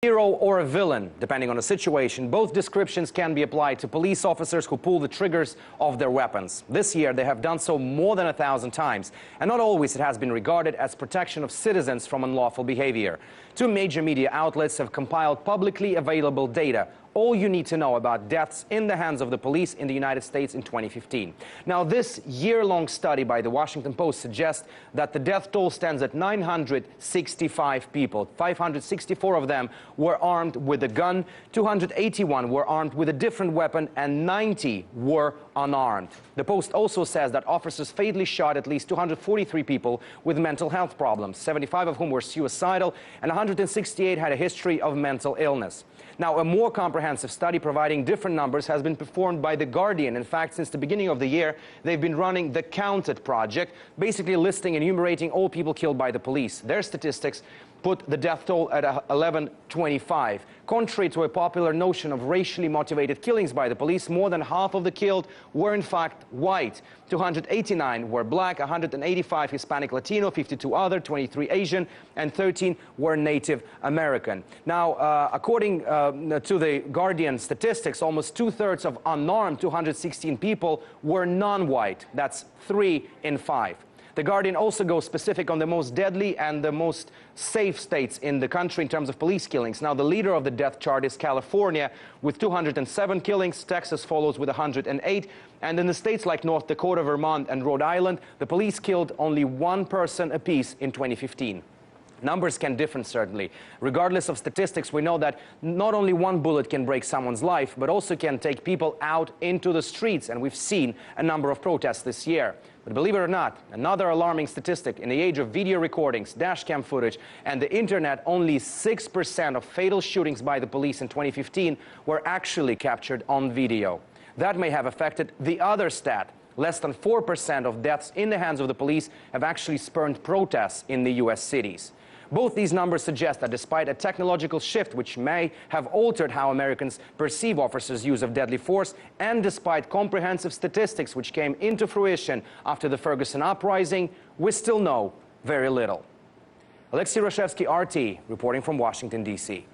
Hero or a villain, depending on the situation. Both descriptions can be applied to police officers who pull the triggers of their weapons. This year, they have done so more than 1,000 times, and not always it has been regarded as protection of citizens from unlawful behavior. Two major media outlets have compiled publicly available data. All you need to know about deaths in the hands of the police in the United States in 2015. Now, this year-long study by the Washington Post suggests that the death toll stands at 965 people. 564 of them were armed with a gun, 281 were armed with a different weapon, and 90 were unarmed. The Post also says that officers fatally shot at least 243 people with mental health problems, 75 of whom were suicidal, and 168 had a history of mental illness. Now, a more comprehensive study providing different numbers has been performed by The Guardian. In fact, since the beginning of the year, they've been running the Counted project, basically listing and enumerating all people killed by the police. Their statistics put the death toll at 1125. Contrary to a popular notion of racially motivated killings by the police, more than half of the killed were in fact white. 289 were black, 185 Hispanic Latino, 52 other, 23 Asian, and 13 were Native American. Now, according to the Guardian statistics, almost two-thirds of unarmed 216 people were non-white. That's 3 in 5. The Guardian also goes specific on the most deadly and the most safe states in the country in terms of police killings. Now, the leader of the death chart is California with 207 killings. Texas follows with 108. And in the states like North Dakota, Vermont, and Rhode Island, the police killed only one person apiece in 2015. Numbers can differ, certainly. Regardless of statistics, we know that not only one bullet can break someone's life, but also can take people out into the streets, and we've seen a number of protests this year. But believe it or not, another alarming statistic: in the age of video recordings, dashcam footage, and the internet, only 6% of fatal shootings by the police in 2015 were actually captured on video. That may have affected the other stat. Less than 4% of deaths in the hands of the police have actually spurred protests in the U.S. cities. Both these numbers suggest that despite a technological shift which may have altered how Americans perceive officers' use of deadly force, and despite comprehensive statistics which came into fruition after the Ferguson uprising, we still know very little. Alexey Yaroshevsky, RT, reporting from Washington, D.C.